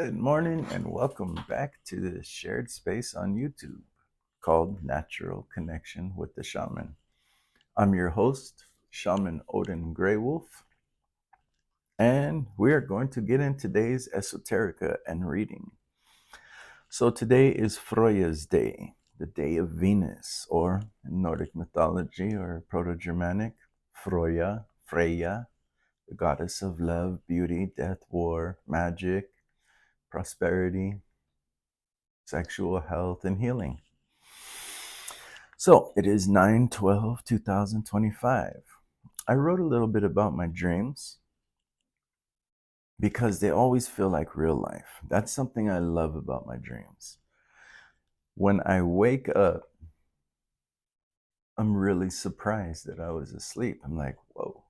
Good morning and welcome back to the shared space on YouTube called Natural Connection with the Shaman. I'm your host, Shaman Odin Greywolf, and we are going to get in today's esoterica and reading. So today is Freya's Day, the day of Venus, or in Nordic mythology or Proto-Germanic, Freya, the goddess of love, beauty, death, war, magic, prosperity, sexual health, and healing. So it is 9/12/2025. I wrote a little bit about my dreams because they always feel like real life. That's something I love about my dreams. When I wake up, I'm really surprised that I was asleep. I'm like, whoa,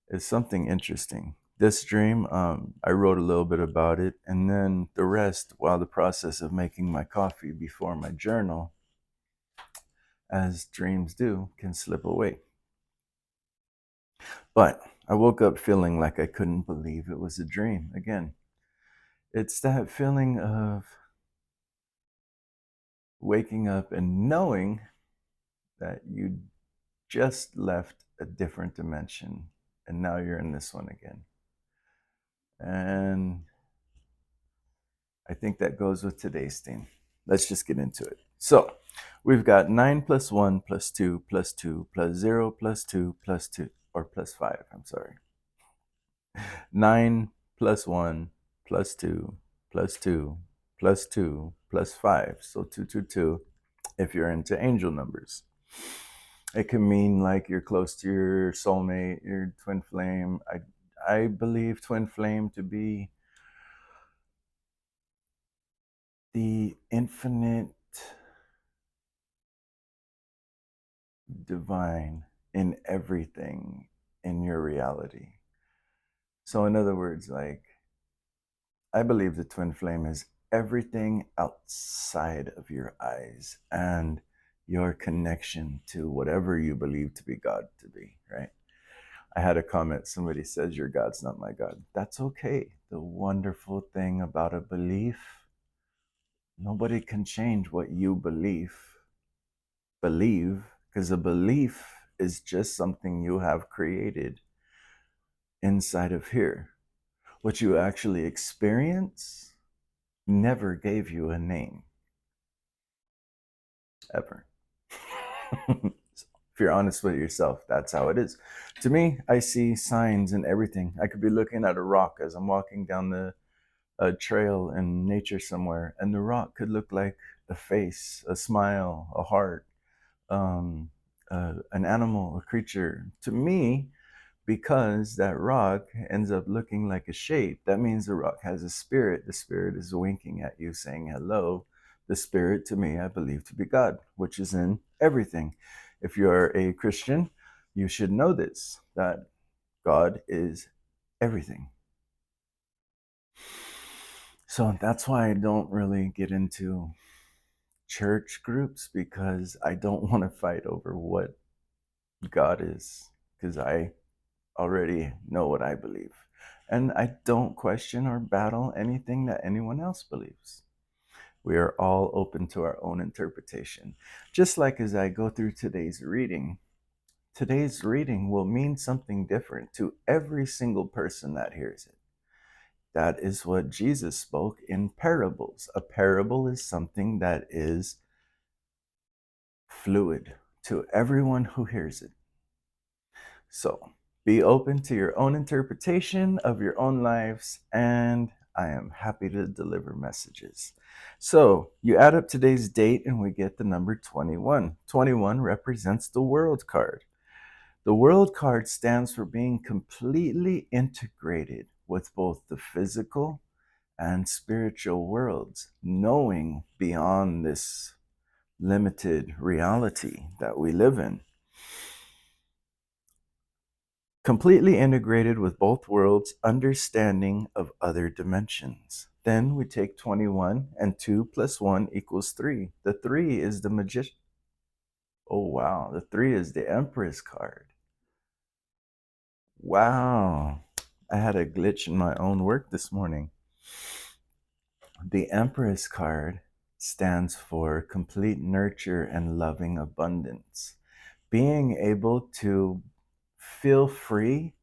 it's something interesting. This dream, I wrote a little bit about it, and then the rest, while the process of making my coffee before my journal, as dreams do, can slip away. But I woke up feeling like I couldn't believe it was a dream again. It's that feeling of waking up and knowing that you just left a different dimension and now you're in this one again. And I think that goes with today's theme. Let's just get into it. So we've got 9 plus 1 plus 2 plus 2 plus 0 plus 2 plus 2, or plus 5, I'm sorry. 9 plus 1 plus 2 plus 2 plus 2 plus 5. So 222 if you're into angel numbers. It can mean like you're close to your soulmate, your twin flame. I believe twin flame to be the infinite divine in everything in your reality. So in other words, like, I believe the twin flame is everything outside of your eyes and your connection to whatever you believe to be God to be, right? I had a comment, somebody says, your God's not my God. That's okay. The wonderful thing about a belief, nobody can change what you believe, because a belief is just something you have created inside of here. What you actually experience never gave you a name, ever. If you're honest with yourself, that's how it is. To me, I see signs in everything. I could be looking at a rock as I'm walking down a trail in nature somewhere, and the rock could look like a face, a smile, a heart, an animal, a creature. To me, because that rock ends up looking like a shape, that means the rock has a spirit. The spirit is winking at you, saying hello. The spirit, to me, I believe to be God, which is in everything. If you're a Christian, you should know this, that God is everything. So that's why I don't really get into church groups, because I don't want to fight over what God is, because I already know what I believe. And I don't question or battle anything that anyone else believes. We are all open to our own interpretation. Just like as I go through today's reading will mean something different to every single person that hears it. That is what Jesus spoke in parables. A parable is something that is fluid to everyone who hears it. So be open to your own interpretation of your own lives, and I am happy to deliver messages. So you add up today's date and we get the number 21. 21 represents the world card. The world card stands for being completely integrated with both the physical and spiritual worlds, knowing beyond this limited reality that we live in. Completely integrated with both worlds, understanding of other dimensions. Then we take 21 and 2 plus 1 equals 3. The 3 is the magician. Oh, wow. The 3 is the Empress card. Wow. I had a glitch in my own work this morning. The Empress card stands for complete nurture and loving abundance. Being able to feel free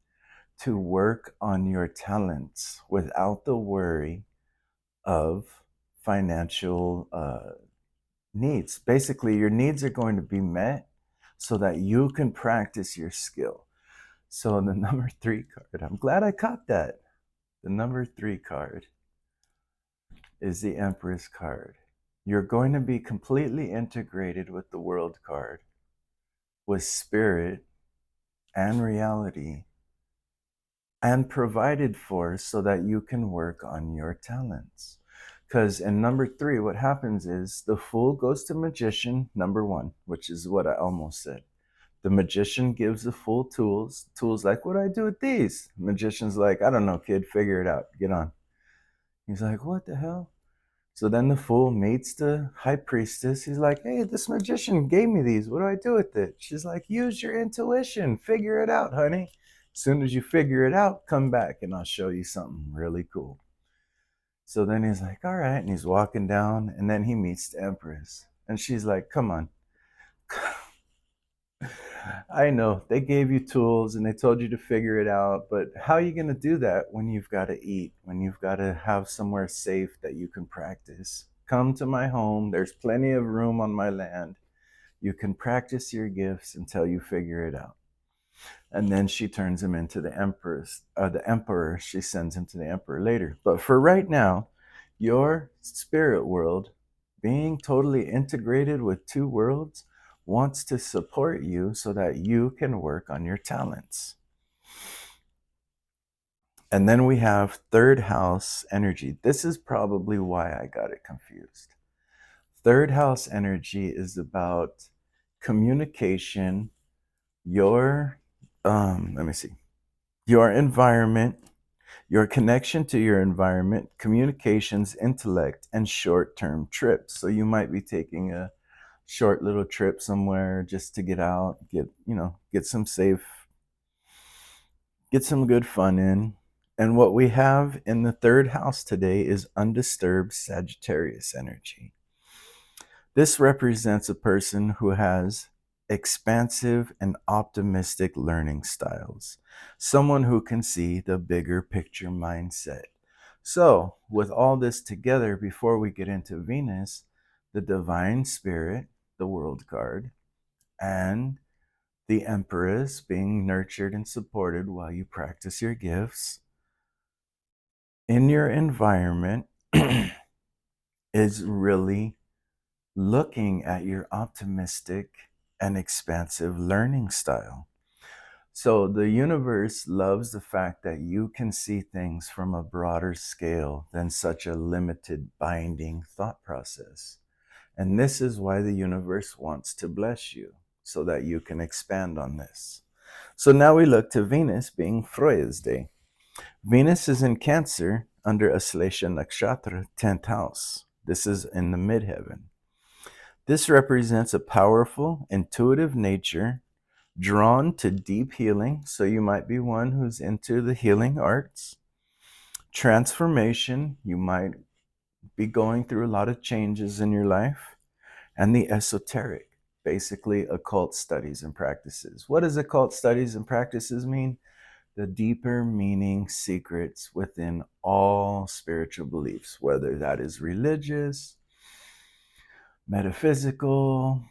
to work on your talents without the worry of financial needs. Basically, your needs are going to be met so that you can practice your skill. So the number 3 card, I'm glad I caught that. The number 3 card is the Empress card. You're going to be completely integrated with the World card, with spirit and reality, and provided for so that you can work on your talents. Because in number 3, what happens is the Fool goes to Magician, number 1, which is what I almost said. The Magician gives the Fool tools. Tools like, what do I do with these? Magician's like, I don't know, kid, figure it out. Get on. He's like, what the hell? So then the Fool meets the High Priestess. He's like, hey, this magician gave me these. What do I do with it? She's like, use your intuition. Figure it out, honey. As soon as you figure it out, come back and I'll show you something really cool. So then he's like, all right. And he's walking down and then he meets the Empress. And she's like, come on. I know they gave you tools and they told you to figure it out, but how are you going to do that when you've got to eat, when you've got to have somewhere safe that you can practice? Come to my home. There's plenty of room on my land. You can practice your gifts until you figure it out. And then she turns him into the emperor. She sends him to the emperor later. But for right now, your spirit world, being totally integrated with 2 worlds, wants to support you so that you can work on your talents. And then we have 3rd house energy. This is probably why I got it confused. 3rd house energy is about communication, your your environment, your connection to your environment, communications, intellect, and short-term trips. So you might be taking a short little trip somewhere just to get out, get some good fun in. And what we have in the 3rd house today is undisturbed Sagittarius energy. This represents a person who has expansive and optimistic learning styles, someone who can see the bigger picture mindset. So, with all this together, before we get into Venus, the divine spirit, the World card, and the Empress being nurtured and supported while you practice your gifts in your environment is really looking at your optimistic and expansive learning style. So the universe loves the fact that you can see things from a broader scale than such a limited binding thought process. And this is why the universe wants to bless you, so that you can expand on this. So now we look to Venus being Freya's day. Venus is in Cancer under Aslesha Nakshatra, 10th house. This is in the midheaven. This represents a powerful, intuitive nature drawn to deep healing. So you might be one who's into the healing arts. Transformation, you might be going through a lot of changes in your life. And the esoteric, basically occult studies and practices. What does occult studies and practices mean? The deeper meaning secrets within all spiritual beliefs, whether that is religious, metaphysical,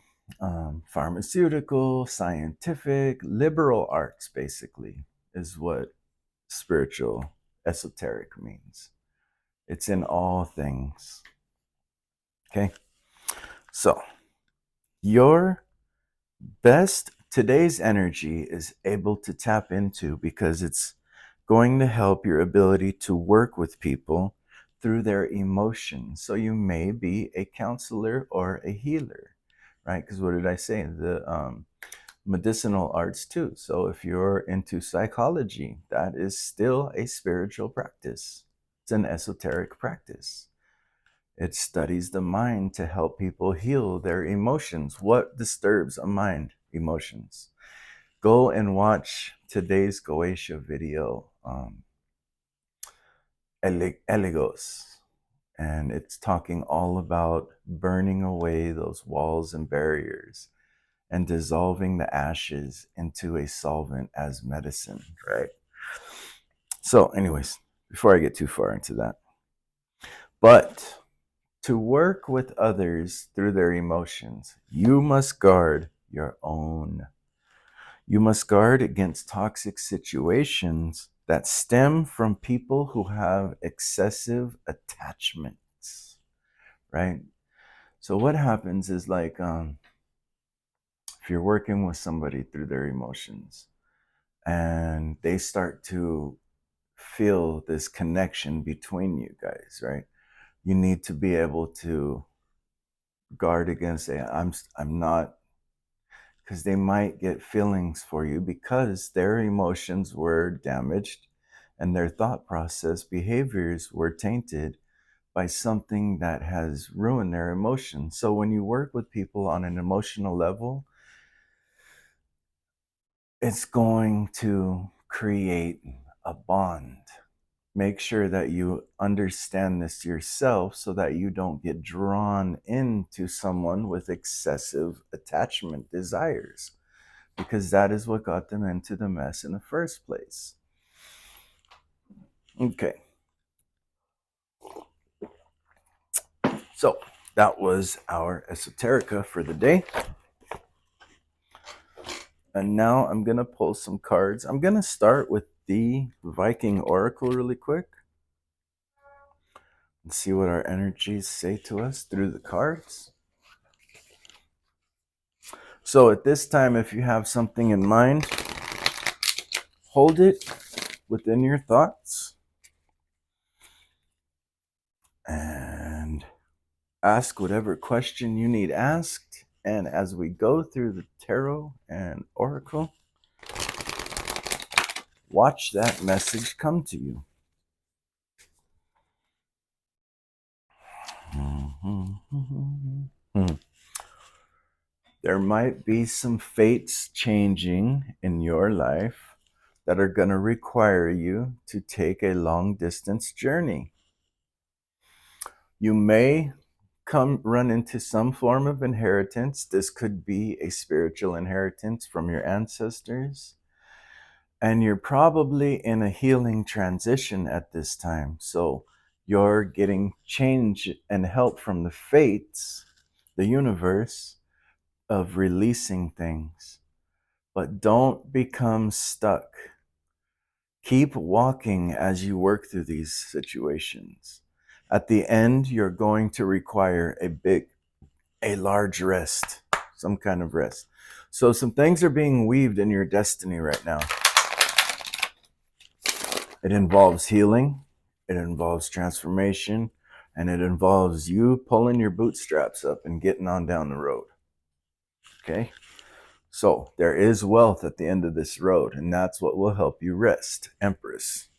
pharmaceutical, scientific, liberal arts, basically, is what spiritual esoteric means. It's in all things. Okay? So, your best today's energy is able to tap into, because it's going to help your ability to work with people through their emotions. So you may be a counselor or a healer, right? Because what did I say? The medicinal arts too. So if you're into psychology, that is still a spiritual practice. It's an esoteric practice. It studies the mind to help people heal their emotions. What disturbs a mind? Emotions. Go and watch today's Goetia video, Eligos. And it's talking all about burning away those walls and barriers and dissolving the ashes into a solvent as medicine, right? So, anyways, before I get too far into that, but to work with others through their emotions, you must guard your own. You must guard against toxic situations that stem from people who have excessive attachments, right? So what happens is like if you're working with somebody through their emotions and they start to feel this connection between you guys, right? You need to be able to guard against it. I'm not, because they might get feelings for you because their emotions were damaged and their thought process behaviors were tainted by something that has ruined their emotions. So when you work with people on an emotional level, it's going to create a bond. Make sure that you understand this yourself so that you don't get drawn into someone with excessive attachment desires, because that is what got them into the mess in the first place. Okay. So that was our esoterica for the day. And now I'm going to pull some cards. I'm going to start with the Viking Oracle really quick and see what our energies say to us through the cards. So at this time, if you have something in mind, hold it within your thoughts and ask whatever question you need asked. And as we go through the tarot and oracle, watch that message come to you. There might be some fates changing in your life that are going to require you to take a long distance journey. You may run into some form of inheritance. This could be a spiritual inheritance from your ancestors. And you're probably in a healing transition at this time. So you're getting change and help from the fates, the universe, of releasing things. But don't become stuck. Keep walking as you work through these situations. At the end, you're going to require a large rest, some kind of rest. So some things are being weaved in your destiny right now. It involves healing, it involves transformation, and it involves you pulling your bootstraps up and getting on down the road. Okay? So there is wealth at the end of this road, and that's what will help you rest. Empress.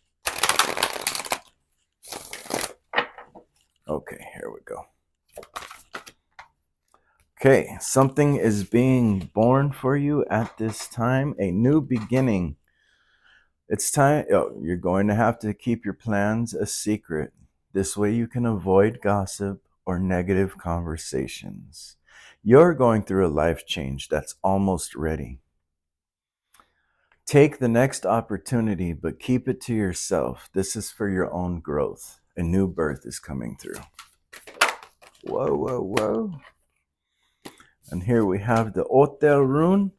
Okay, here we go. Okay, something is being born for you at this time, a new beginning. It's time, you're going to have to keep your plans a secret. This way you can avoid gossip or negative conversations. You're going through a life change that's almost ready. Take the next opportunity, but keep it to yourself. This is for your own growth. A new birth is coming through. Whoa, whoa, whoa. And here we have the Otel rune.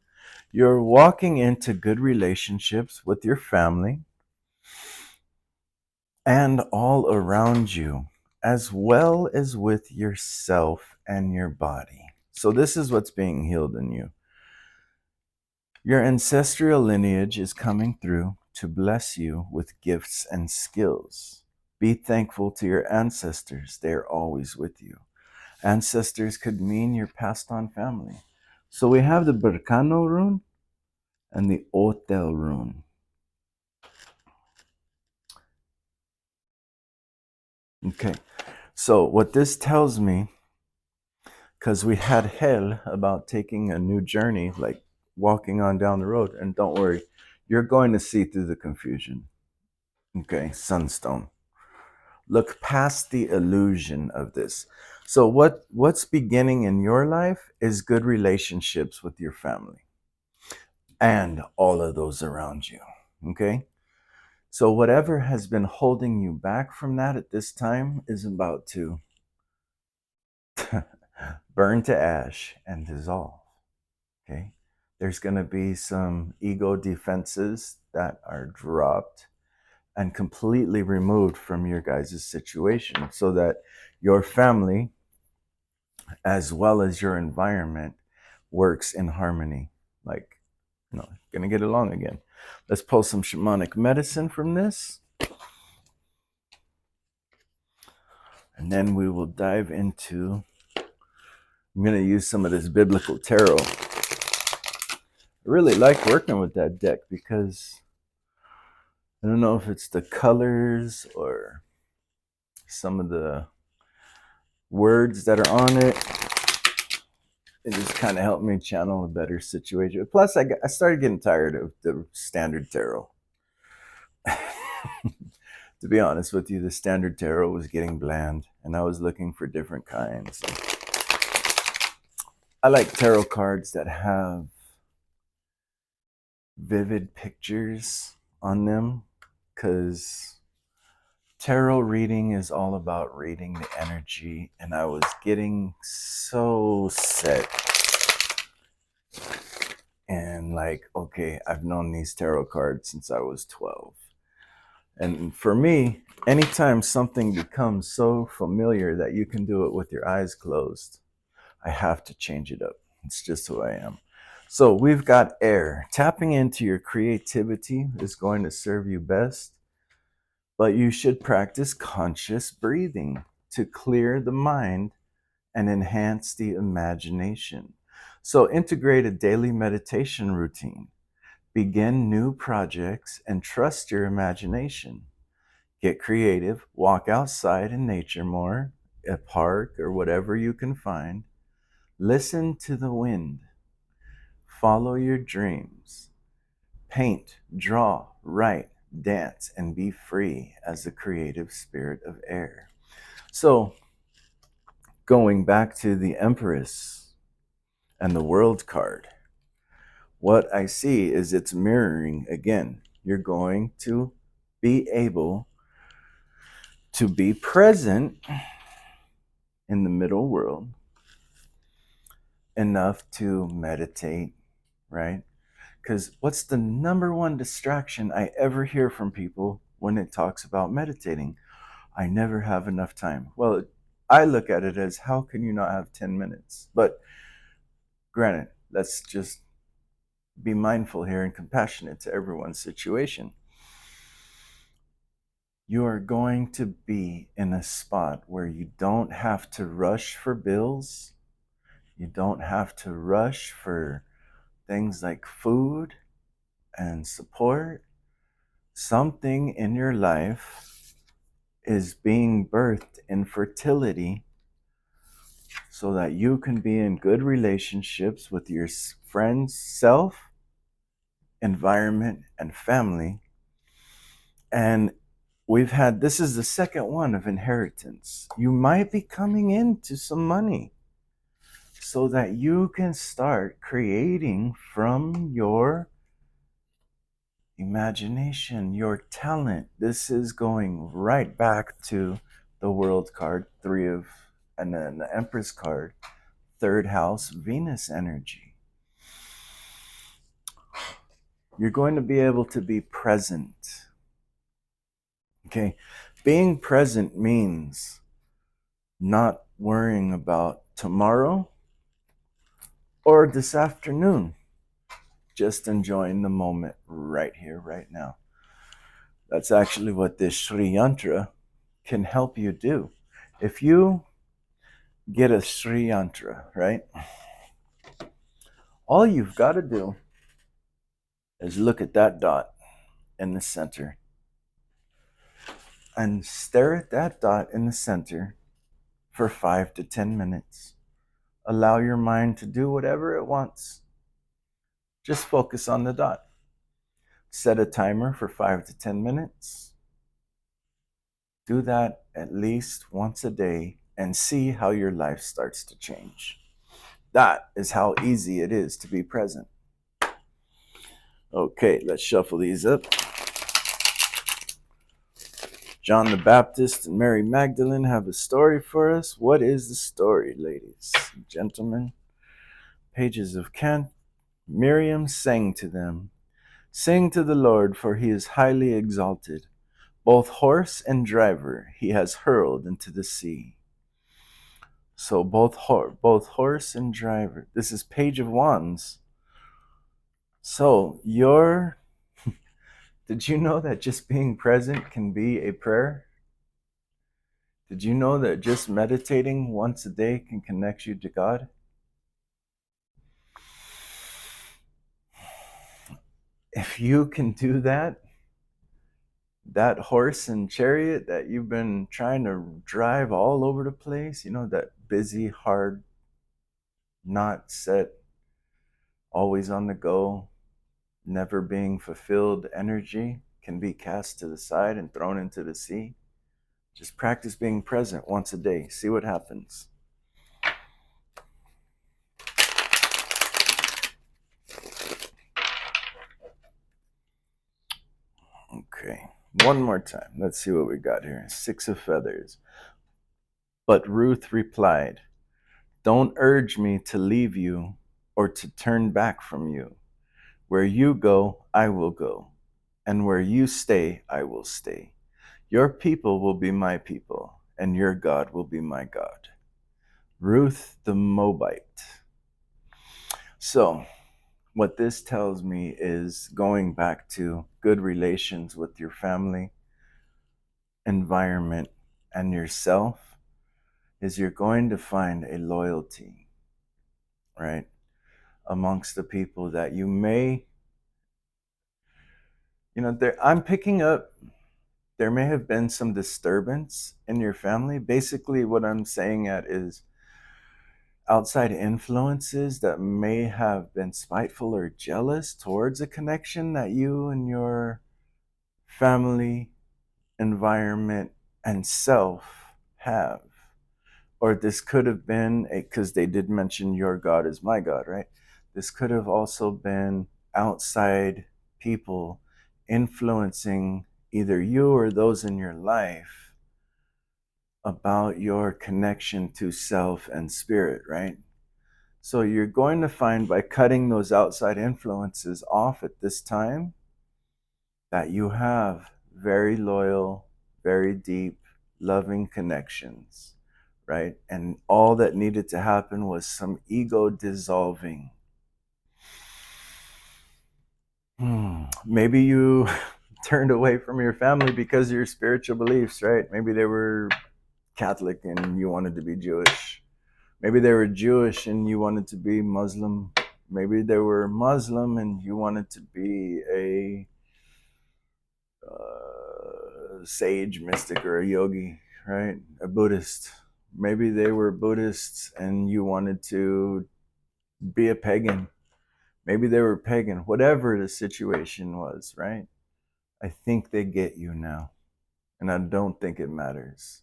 You're walking into good relationships with your family and all around you, as well as with yourself and your body. So this is what's being healed in you. Your ancestral lineage is coming through to bless you with gifts and skills. Be thankful to your ancestors. They're always with you. Ancestors could mean your passed on family. So we have the Berkano rune and the Otel rune. Okay, so what this tells me, because we had hell about taking a new journey, like walking on down the road, and don't worry, you're going to see through the confusion. Okay, Sunstone. Look past the illusion of this. So what's beginning in your life is good relationships with your family and all of those around you. Okay? So whatever has been holding you back from that at this time is about to burn to ash and dissolve. Okay? There's going to be some ego defenses that are dropped and completely removed from your guys' situation so that your family as well as your environment works in harmony. Like, gonna get along again. Let's pull some shamanic medicine from this. And then we will dive into, I'm gonna use some of this biblical tarot. I really like working with that deck because I don't know if it's the colors or some of the words that are on it. It just kind of helped me channel a better situation. Plus, I started getting tired of the standard tarot. To be honest with you, the standard tarot was getting bland, and I was looking for different kinds. I like tarot cards that have vivid pictures on them, because tarot reading is all about reading the energy, and I was getting so set. And like, okay, I've known these tarot cards since I was 12. And for me, anytime something becomes so familiar that you can do it with your eyes closed, I have to change it up. It's just who I am. So we've got air. Tapping into your creativity is going to serve you best, but you should practice conscious breathing to clear the mind and enhance the imagination. So integrate a daily meditation routine. Begin new projects and trust your imagination. Get creative, walk outside in nature more, a park or whatever you can find. Listen to the wind. Follow your dreams. Paint, draw, write, dance, and be free as the creative spirit of air. So, going back to the Empress and the World card, what I see is it's mirroring again. You're going to be able to be present in the middle world enough to meditate, right? Because what's the number one distraction I ever hear from people when it talks about meditating? I never have enough time. Well, I look at it as, how can you not have 10 minutes? But granted, let's just be mindful here and compassionate to everyone's situation. You are going to be in a spot where you don't have to rush for bills. You don't have to rush for things like food and support. Something in your life is being birthed in fertility so that you can be in good relationships with your friends, self, environment, and family. And this is the second one of inheritance. You might be coming into some money so that you can start creating from your imagination, your talent. This is going right back to the World card, and then the Empress card, third house, Venus energy. You're going to be able to be present. Okay, being present means not worrying about tomorrow or this afternoon, just enjoying the moment right here, right now. That's actually what this Sri Yantra can help you do. If you get a Sri Yantra, right, all you've got to do is look at that dot in the center and stare at that dot in the center for 5 to 10 minutes. Allow your mind to do whatever it wants. Just focus on the dot. Set a timer for 5 to 10 minutes. Do that at least once a day and see how your life starts to change. That is how easy it is to be present. Okay, let's shuffle these up. John the Baptist and Mary Magdalene have a story for us. What is the story, ladies and gentlemen? Pages of Kent. Miriam sang to them, "Sing to the Lord, for he is highly exalted. Both horse and driver he has hurled into the sea." So both horse and driver. This is Page of Wands. So did you know that just being present can be a prayer? Did you know that just meditating once a day can connect you to God? If you can do that, that horse and chariot that you've been trying to drive all over the place, that busy, hard, not set, always on the go, never being fulfilled energy can be cast to the side and thrown into the sea. Just practice being present once a day. See what happens. Okay, one more time. Let's see what we got here. 6 of feathers. But Ruth replied, "Don't urge me to leave you or to turn back from you. Where you go, I will go, and where you stay, I will stay. Your people will be my people, and your God will be my God." Ruth the Moabite. So, what this tells me is going back to good relations with your family, environment, and yourself, is you're going to find a loyalty, right, amongst the people that you may, I'm picking up, there may have been some disturbance in your family. Basically, what I'm saying at is outside influences that may have been spiteful or jealous towards a connection that you and your family, environment, and self have. Or this could have been, because they did mention your God is my God, right? This could have also been outside people influencing either you or those in your life about your connection to self and spirit, right? So you're going to find by cutting those outside influences off at this time that you have very loyal, very deep, loving connections, right? And all that needed to happen was some ego dissolving. Maybe you turned away from your family because of your spiritual beliefs, right? Maybe they were Catholic and you wanted to be Jewish. Maybe they were Jewish and you wanted to be Muslim. Maybe they were Muslim and you wanted to be a sage, mystic, or a yogi, right? A Buddhist. Maybe they were Buddhists and you wanted to be a pagan. Maybe they were pagan. Whatever the situation was, right? I think they get you now. And I don't think it matters.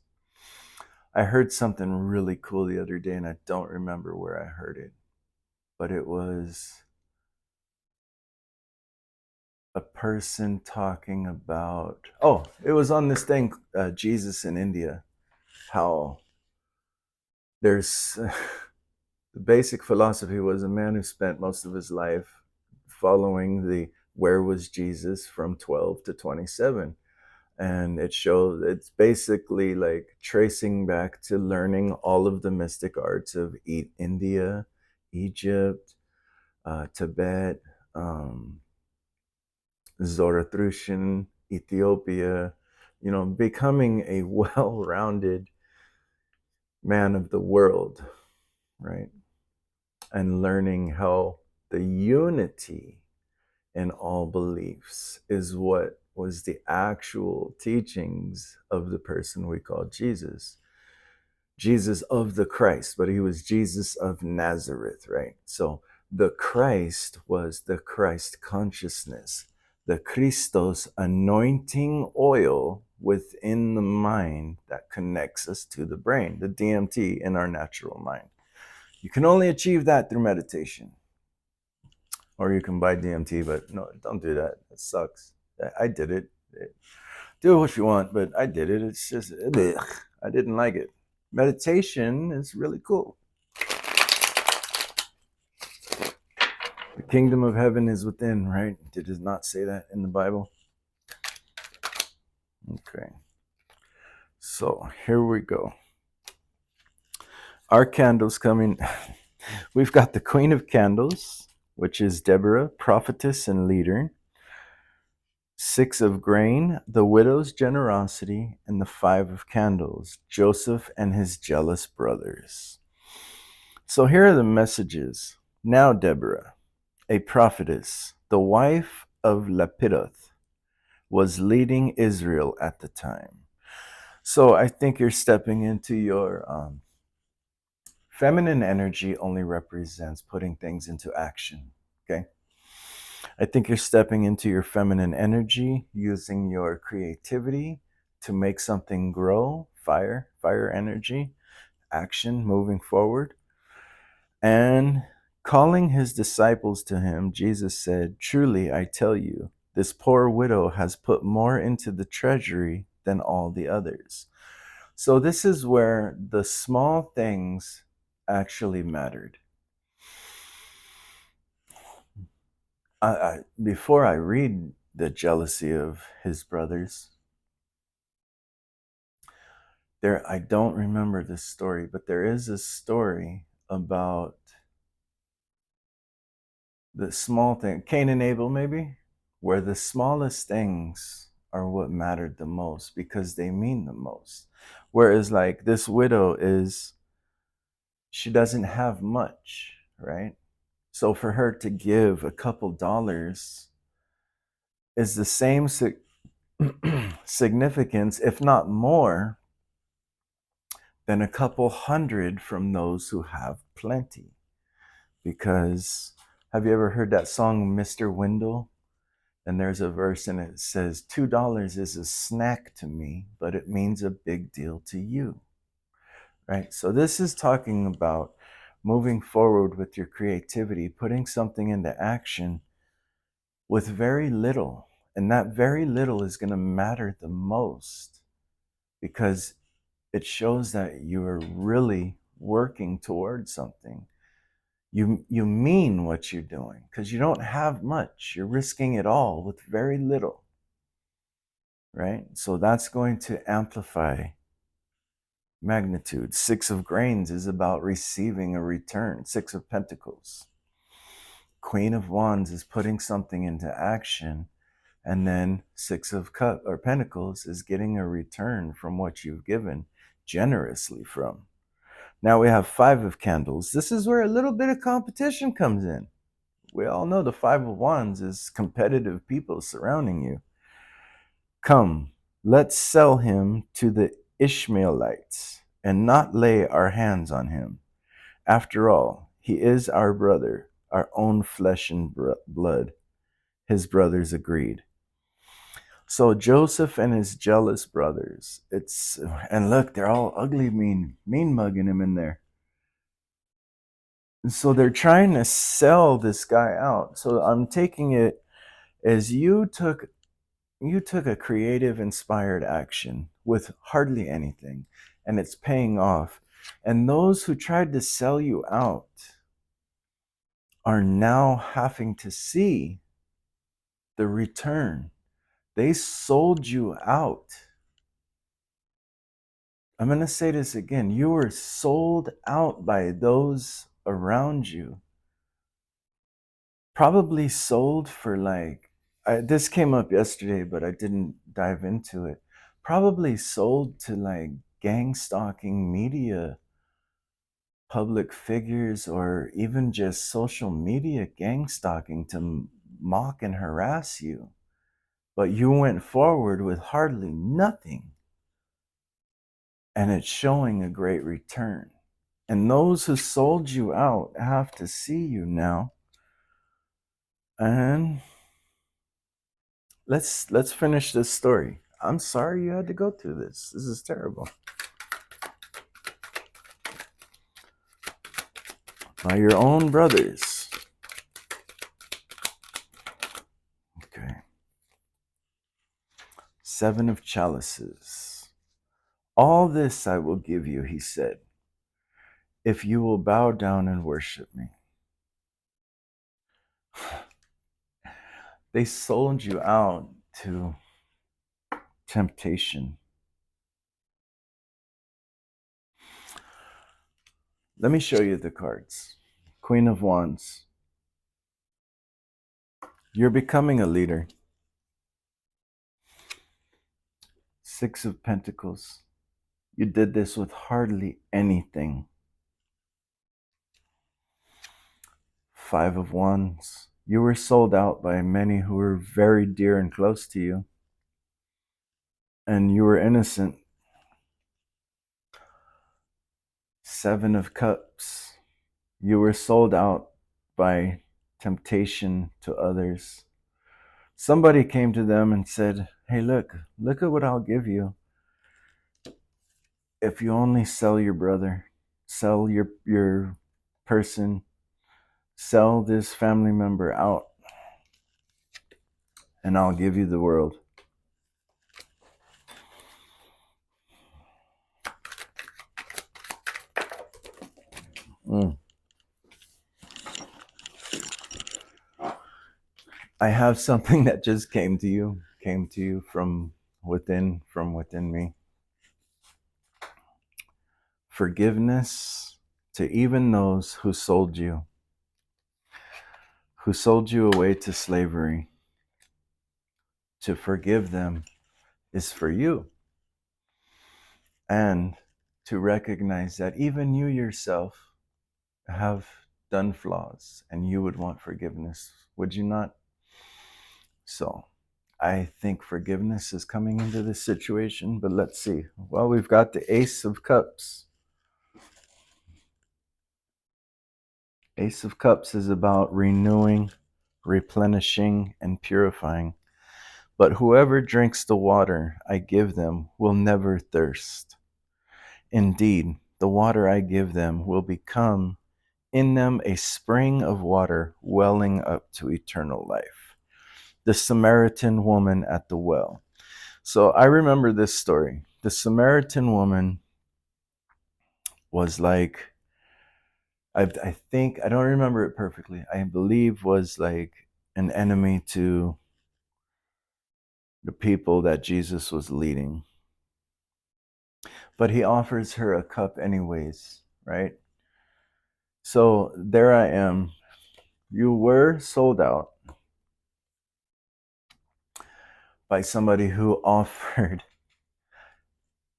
I heard something really cool the other day and I don't remember where I heard it. But it was a person talking about, it was on this thing, Jesus in India, how there's the basic philosophy was a man who spent most of his life following the where was Jesus from 12 to 27. And it shows, it's basically like tracing back to learning all of the mystic arts of India, Egypt, Tibet, Zoroastrian, Ethiopia, becoming a well-rounded man of the world, right? And learning how the unity in all beliefs is what was the actual teachings of the person we call Jesus. Jesus of the Christ, but he was Jesus of Nazareth, right? So the Christ was the Christ consciousness, the Christos anointing oil within the mind that connects us to the brain, the DMT in our natural mind. You can only achieve that through meditation. Or you can buy DMT, but no, don't do that. It sucks. I did it. Do what you want, but I did it. It's just, I didn't like it. Meditation is really cool. The kingdom of heaven is within, right? Did it not say that in the Bible? Okay. So here we go. Our candles coming. We've got the Queen of Candles, which is Deborah, prophetess and leader. 6 of grain, the widow's generosity, and the 5 of candles, Joseph and his jealous brothers. So here are the messages. Now Deborah, a prophetess, the wife of Lapidoth, was leading Israel at the time. So I think you're stepping into your feminine energy only represents putting things into action, okay? I think you're stepping into your feminine energy, using your creativity to make something grow, fire energy, action, moving forward. And calling his disciples to him, Jesus said, "Truly, I tell you, this poor widow has put more into the treasury than all the others." So this is where the small things actually mattered. Before I read the jealousy of his brothers, I don't remember this story, but there is a story about the small thing, Cain and Abel maybe, where the smallest things are what mattered the most because they mean the most. Whereas like this widow she doesn't have much, right? So for her to give a couple dollars is the same significance, if not more, than a couple hundred from those who have plenty. Because have you ever heard that song, Mr. Wendell? And there's a verse and it says, $2 is a snack to me, but it means a big deal to you. Right? So this is talking about moving forward with your creativity, putting something into action with very little. And that very little is going to matter the most because it shows that you are really working towards something. You mean what you're doing because you don't have much. You're risking it all with very little, right? So that's going to amplify magnitude. 6 of grains is about receiving a return. 6 of pentacles. Queen of wands is putting something into action. And then 6 of pentacles is getting a return from what you've given generously from. Now we have 5 of candles. This is where a little bit of competition comes in. We all know the 5 of wands is competitive people surrounding you. Come, let's sell him to the Ishmaelites and not lay our hands on him. After all, he is our brother, our own flesh and blood. His brothers agreed. So Joseph and his jealous brothers, and look, they're all ugly, mean mugging him in there. And so they're trying to sell this guy out. So I'm taking it as you took a creative, inspired action with hardly anything, and it's paying off. And those who tried to sell you out are now having to see the return. They sold you out. I'm going to say this again. You were sold out by those around you. Probably sold for this came up yesterday, but I didn't dive into it. Probably sold to like gang stalking media public figures or even just social media gang stalking to mock and harass you. But you went forward with hardly nothing. And it's showing a great return. And those who sold you out have to see you now. And let's finish this story. I'm sorry you had to go through this. This is terrible. By your own brothers. Okay. 7 of chalices. All this I will give you, he said, if you will bow down and worship me. They sold you out to temptation. Let me show you the cards. Queen of Wands. You're becoming a leader. 6 of Pentacles. You did this with hardly anything. 5 of Wands. You were sold out by many who were very dear and close to you. And you were innocent. 7 of Cups. You were sold out by temptation to others. Somebody came to them and said, hey, look at what I'll give you if you only sell your brother, sell your person, sell this family member out, and I'll give you the world. I have something that just came to you from within me. Forgiveness to even those who sold you away to slavery. To forgive them is for you. And to recognize that even you yourself have done flaws and you would want forgiveness, would you not? So I think forgiveness is coming into this situation, but let's see. Well, we've got the Ace of Cups. Ace of Cups is about renewing, replenishing, and purifying. But whoever drinks the water I give them will never thirst. Indeed, the water I give them will become in them a spring of water welling up to eternal life. The Samaritan woman at the well. So I remember this story. The Samaritan woman was like, I think, I don't remember it perfectly. I believe was like an enemy to the people that Jesus was leading. But he offers her a cup anyways, right? So there I am. You were sold out by somebody who offered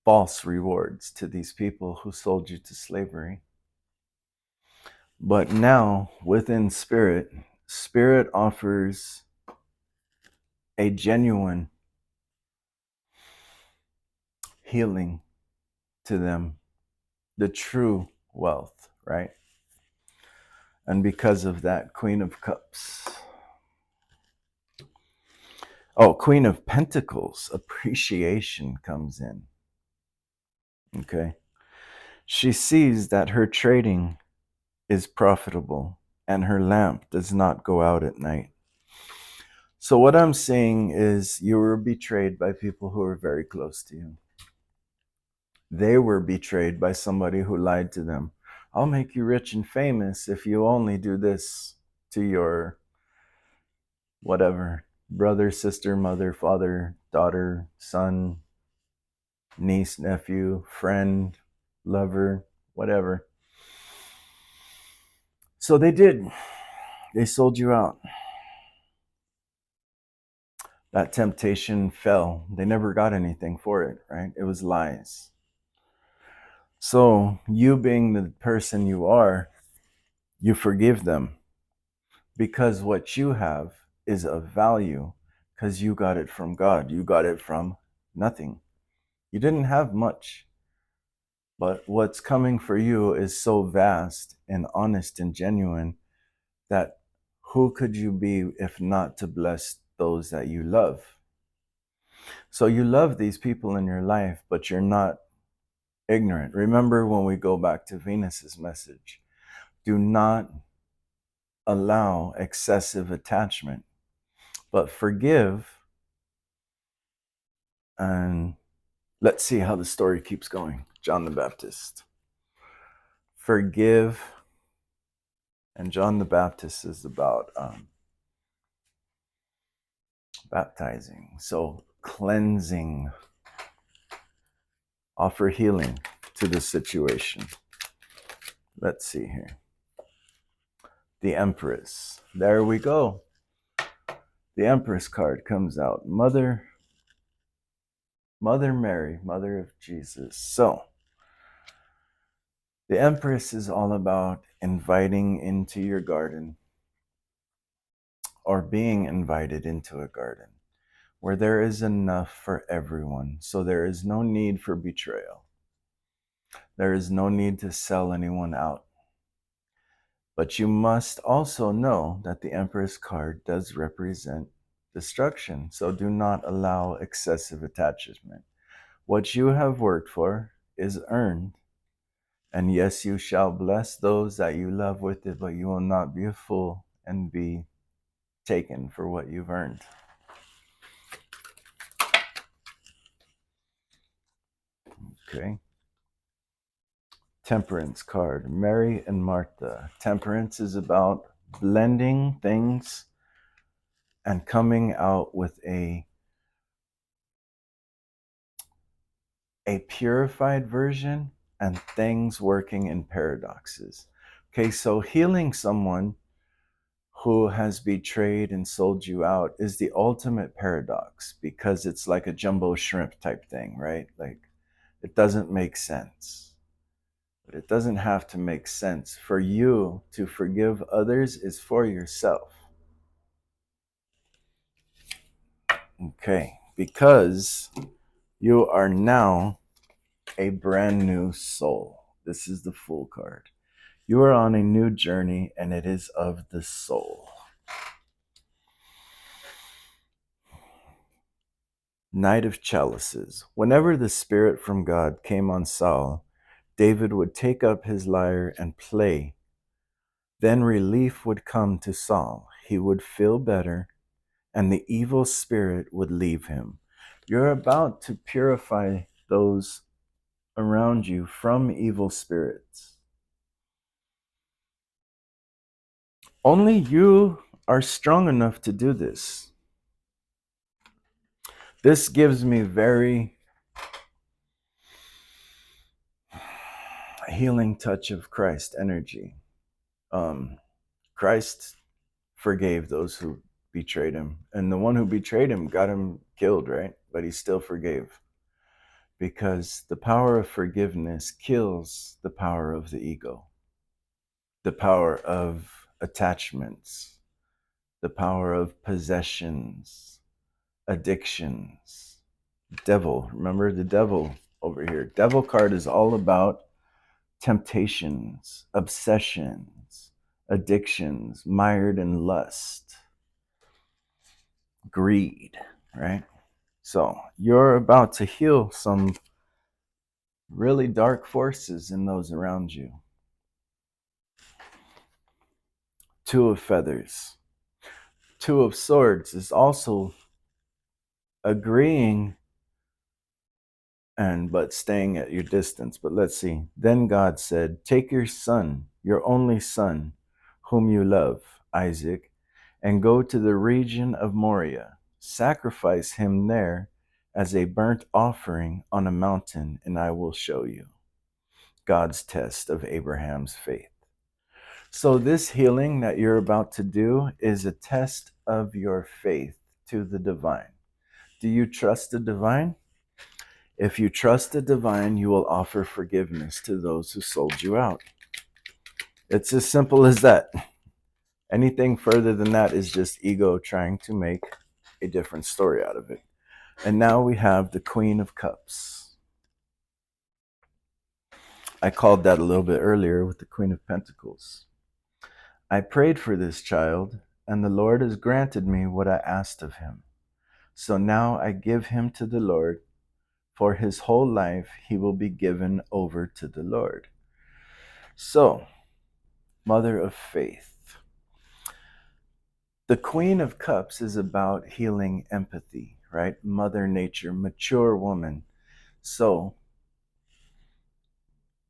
false rewards to these people who sold you to slavery. But now, within Spirit, Spirit offers a genuine healing to them, the true wealth, right? And because of that, Queen of Cups. Oh, Queen of Pentacles, appreciation comes in. Okay. She sees that her trading is profitable and her lamp does not go out at night. So what I'm saying is you were betrayed by people who are very close to you. They were betrayed by somebody who lied to them. I'll make you rich and famous if you only do this to your whatever, brother, sister, mother, father, daughter, son, niece, nephew, friend, lover, whatever. So they did. They sold you out. That temptation fell. They never got anything for it, right? It was lies. So you being the person you are, you forgive them because what you have is of value because you got it from God. You got it from nothing. You didn't have much, but what's coming for you is so vast and honest and genuine that who could you be if not to bless those that you love? So you love these people in your life, but you're not ignorant. Remember when we go back to Venus's message, do not allow excessive attachment, but forgive. And let's see how the story keeps going. John the Baptist. Forgive. And John the Baptist is about baptizing. So cleansing. Offer healing to the situation. Let's see here. The Empress. There we go. The Empress card comes out. Mother Mary, Mother of Jesus. So the Empress is all about inviting into your garden, or being invited into a garden where there is enough for everyone. So there is no need for betrayal. There is no need to sell anyone out. But you must also know that the Empress card does represent destruction. So do not allow excessive attachment. What you have worked for is earned. And yes, you shall bless those that you love with it, but you will not be a fool and be taken for what you've earned. Okay. Temperance card, Mary and Martha. Temperance is about blending things and coming out with a purified version, and things working in paradoxes. Okay, so healing someone who has betrayed and sold you out is the ultimate paradox, because it's like a jumbo shrimp type thing, right? Like, it doesn't make sense. But it doesn't have to make sense. For you to forgive others is for yourself. Okay, because you are now a brand new soul. This is the Fool card. You are on a new journey, and it is of the soul. Knight of Chalices. Whenever the Spirit from God came on Saul, David would take up his lyre and play. Then relief would come to Saul. He would feel better, and the evil spirit would leave him. You're about to purify those around you from evil spirits. Only you are strong enough to do this. This gives me very healing touch of Christ energy. Christ forgave those who betrayed him, and the one who betrayed him got him killed, right? But he still forgave, because the power of forgiveness kills the power of the ego, the power of attachments, the power of possessions, addictions. Devil, remember the devil over here. Devil card is all about temptations, obsessions, addictions, mired in lust, greed, right? So you're about to heal some really dark forces in those around you. Two of Feathers. Two of Swords is also agreeing but staying at your distance. But let's see. Then God said, take your son, your only son, whom you love, Isaac, and go to the region of Moriah. Sacrifice him there as a burnt offering on a mountain, and I will show you. God's test of Abraham's faith. So this healing that you're about to do is a test of your faith to the divine. Do you trust the divine? If you trust the divine, you will offer forgiveness to those who sold you out. It's as simple as that. Anything further than that is just ego trying to make a different story out of it. And now we have the Queen of Cups. I called that a little bit earlier with the Queen of Pentacles. I prayed for this child, and the Lord has granted me what I asked of him. So now I give him to the Lord. For his whole life he will be given over to the Lord. So, Mother of Faith. The Queen of Cups is about healing empathy, right? Mother Nature, mature woman. So,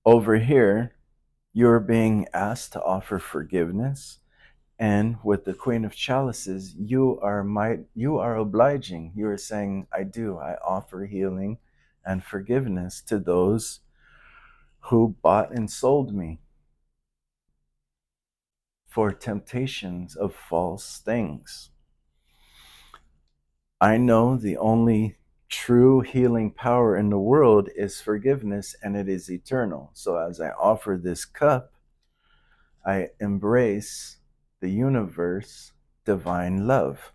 over here, you're being asked to offer forgiveness. And with the Queen of Chalices, you are obliging. You are saying, I offer healing and forgiveness to those who bought and sold me for temptations of false things. I know the only true healing power in the world is forgiveness, and it is eternal. So as I offer this cup, I embrace the universe, divine love.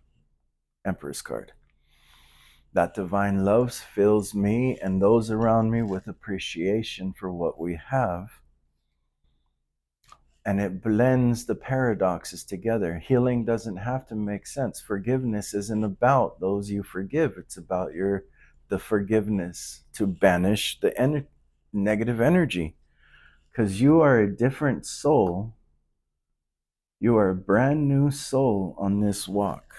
Empress card. That divine love fills me and those around me with appreciation for what we have. And it blends the paradoxes together. Healing doesn't have to make sense. Forgiveness isn't about those you forgive. It's about the forgiveness to banish the negative energy. Because you are a different soul. You are a brand new soul on this walk.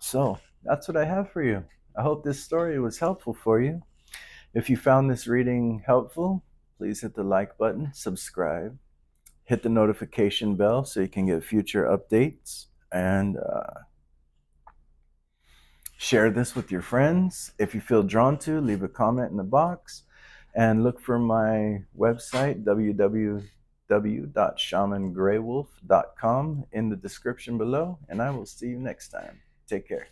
So that's what I have for you. I hope this story was helpful for you. If you found this reading helpful, please hit the like button, subscribe, hit the notification bell so you can get future updates, and share this with your friends. If you feel drawn to, leave a comment in the box, and look for my website, www.shamangraywolf.com, in the description below, and I will see you next time. Take care.